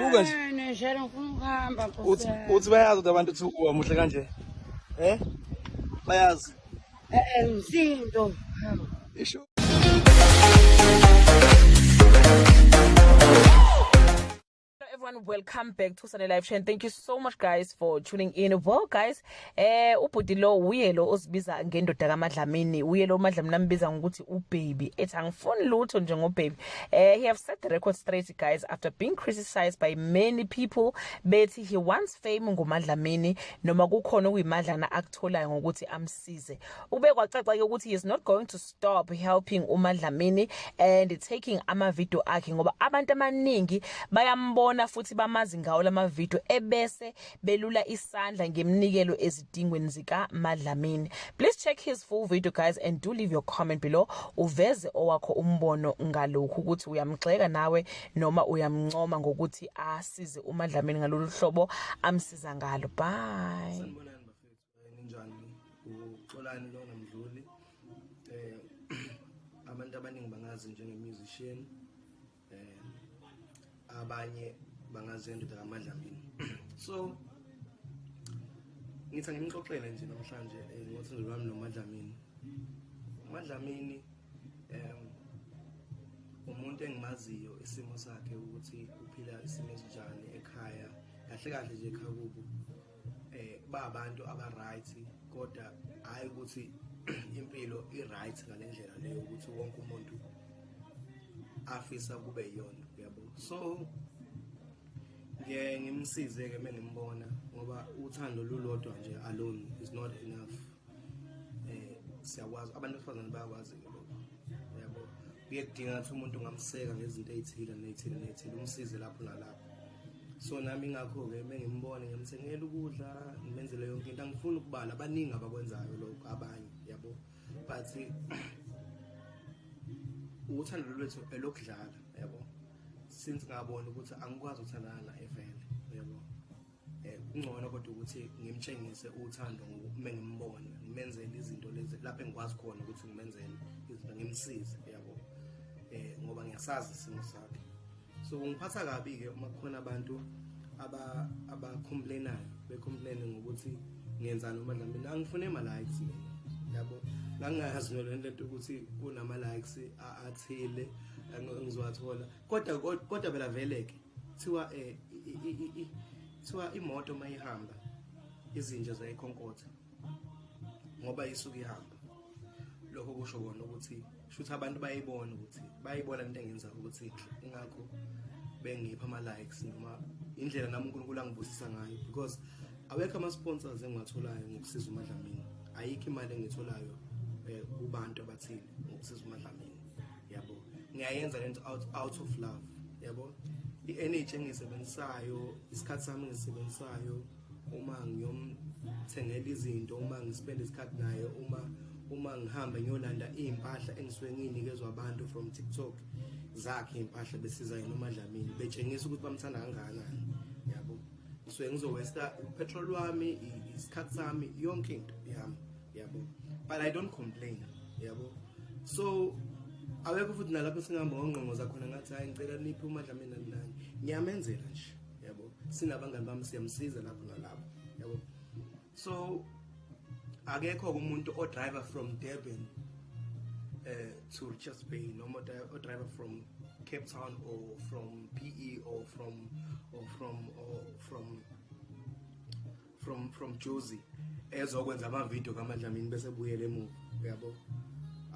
usuka nje. Nishela ngifuna ukuhamba Uthi bayazi ukuthi abantu uthi muhle kanje. Bayazi. Msindo. Isho. Everyone, welcome back to Sunday Live Show. Thank you so much, guys, for tuning in. Well, guys, ubhuti lo uye lo osibiza ngendoda kaMadlamini. Uye lo uMadlamini ambiza ngokuthi ubaby. Ethi angifuni lutho nje ngobaby. He have set the record straight, guys, after being criticized by many people. Bethi he wants fame ngoMadlamini noma kukhona okuyimadlana akutholayo ngokuthi amsize. Ube kwacaca ukuthi he is not going to stop helping uMadlamini and taking ama video akhe ngoba abantu amaningi bayambona futhi bamazi ngawo lama video ebese belula isandla ngemnikelo ezidingweni zika Madlamini. Please check his full video, guys, and do leave your comment below uveze owakho umbono ngalokho ukuthi uyamgxeka nawe noma uyamncoma ngokuthi asize uMadlamini ngalolu hlobo amsiza ngalo. Bye. Sanibonani bafethu, ninjani? Uxolani lo namdluli. Abantu abaningi bangazi njenge musician. Abanye bangazi ndoda kaMadlamini. So ngithi ngimxoxele nje namhlanje ngothondo lwami noMadlamini. uMadlamini umuntu engimaziyo isimo sakhe ukuthi uphila isimo esinjani ekhaya, kahle kahle nje ekhaya kubo. Ba abantu aba right kodwa hayi ukuthi impilo i right ngalendlela leyo ukuthi wonke umuntu afisa kube yiyona, yabo. So ngimsize ke mengimbona ngoba uthando lulodwa nje alone is not enough. Siyakwazi abantu besifazane bayakwazi lokho, yabo. Kuyedinga ukuthi umuntu ngamseka ngezinto ezithile nethile umsize lapho nalapho. So nami ngakho ke mengimbona ngimthengela ukudla, ngimenzele yonke into. Angifuni ukubala abaningi abakwenzayo lokho abanye, yabo. But uthando lwethu elokudlala, yabo. Since ngabona ukuthi angikwazi ukuthandana evele, yabo. Kungcono kodwa ukuthi ngimtshengise uthando ngokume ngimbona, ngimenzele izinto lezi lapho engikwazi khona ukuthi ngimenzele izinto, ngimsize, yabo. Ngoba ngiyasazi isimo sakhe. So ngiphatha kabi ke uma kukhona abantu abacomplainayo, becomplain ngokuthi ngiyenzana uMadlamini. Angifune ama likes mina, yabo. Ngangazi lento ukuthi unama likes athile engizowathola. Kodwa phela vele ke thiwa imoto mayihamba izinja zayikhonkotha ngoba isuke ihamba. Lokho kusho kona ukuthi shuthi abantu bayibona into engenza ukuthi ingakho bengipha ama likes noma indlela nami uNkulunkulu angibusisa ngayo, because awekho ama sponsors engiwatholayo ngokusiza uMadlamini. Ayikho imali engitholayo kubantu abathile ngokusiza uMadlamini, yabo. Ngiyayenza lento out of love, yabo. I-energy engisebenzisayo, isikhathi sami ngisisebenzisayo, uma ngiyomthengela izinto, uma ngispend isikhathi naye, uma ngihamba ngiyolanda impahla engisuke nginikezwe abantu from TikTok zakhe, impahla besiza yena uMadlamini betshengisa ukuthi bamthanda kangakanani, yabo. So ngizowesta petrol wami, isikhathi sami, yonke into yami, yabo. But I don't complain, yabo. So awekho futhi nalapho singihamba ngongqongoza khona ngathi hayi ngicela niphe uMadlamini nani, ngiyamenzela nje, yabo. Sinabangani bami siyamsiza lapho nalapho, yabo. So akekho umuntu o driver from Durban to Richards Bay, noma o driver from Cape Town or from PE or from Jozi ezokwenza ama video kaMadlamini bese buyele emuva, yabo.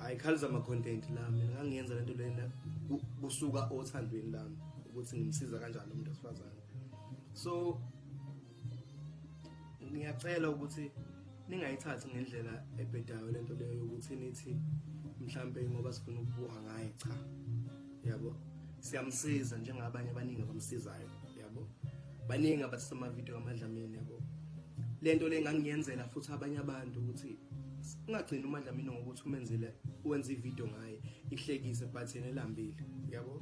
Ayikhaliza ama content la mina ngangiyenza lento lena kusuka othandweni lami ukuthi ngimsiza kanjani umuntu osifazane. So ngiyacela ukuthi ningayithathi ngendlela ebhedayo lento leyo ukuthi nithi mhlambe ngoba sifuna ukubuka ngaye, cha, yabo. Siyamsiza njengabanye abaningi abamsizayo, yabo. Baningi abathi ama video kaMadlamini, yabo. Lento le ngangiyenzela futhi abanye abantu ukuthi ungagcina uMadlamini ngokuthi wenza ivideo ngaye ihlekise but yena elambile, yabo.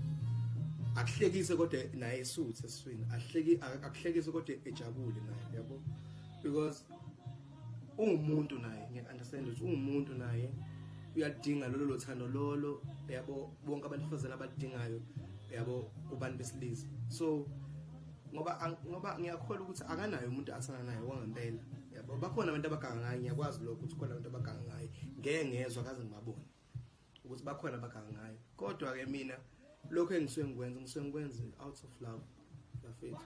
Akuhlekise kodwa naye esuthe eswini, akuhlekise kodwa ejabule naye, yabo. Because umuntu naye ngiyaunderstand ukuthi umuntu naye uyadinga lolo thando lolo, yabo. Bonke abantu besifazane abadingayo, yabo, kubantu besilisa. So ngoba ngiyakholwa ukuthi akanayo umuntu athana naye wangempela yabo bakhona abantu abaganga ngaye ngiyakwazi lokho ukuthi khona abantu abaganga ngaye ngeke ngezwe akaze ngibabone ukuthi bakhona abaganga ngaye kodwa ke mina lokho engisuke ngikwenza out of love bafethu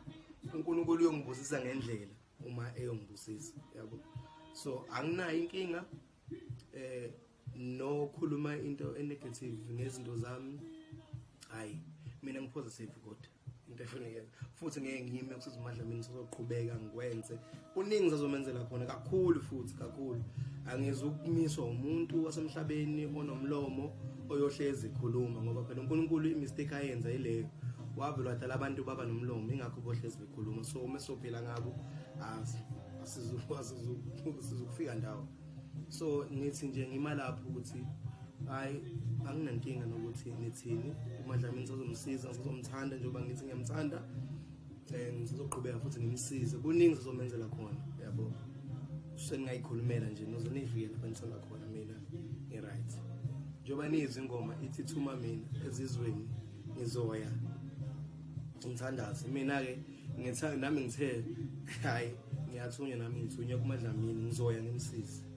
uNkulunkulu uyongibusisa ngendlela uma eyongibusisa yabo so anginayo inkinga no khuluma into negative ngezinto zami hayi mina ngipositive kodwa into efanele futhi ngeke ngiyime ukusiza uMadlamini sizoqhubeka ngikwenze uningi sizomenzela khona kakhulu futhi kakhulu angizukumiswa umuntu wasemhlabeni onomlomo oyohlezi ekhuluma ngoba phela uNkulunkulu imistake ayenza ileyo wavela wadala abantu baba nomlomo ingakho bohlezi bekhuluma so uma sophila ngabo asizukufika ndawo so ngithi nje ngimalapho ukuthi hayi anginankinga nokuthi nithini uMadlamini sizomsiza sizomthanda njengoba ngithi ngiyamthanda ngizoqhubeka futhi ngimsize kuningi sizomenzela khona yabo sengayikhulumela nje nozonivikela abanisana khona mina right njengoba nizwe ingoma ithi thuma mina ezizweni ngizoya ngithandaze mina ke ngithanda nami ngithe hayi ngiyathunya nami ngithunya kuMadlamini ngizoya ngimsize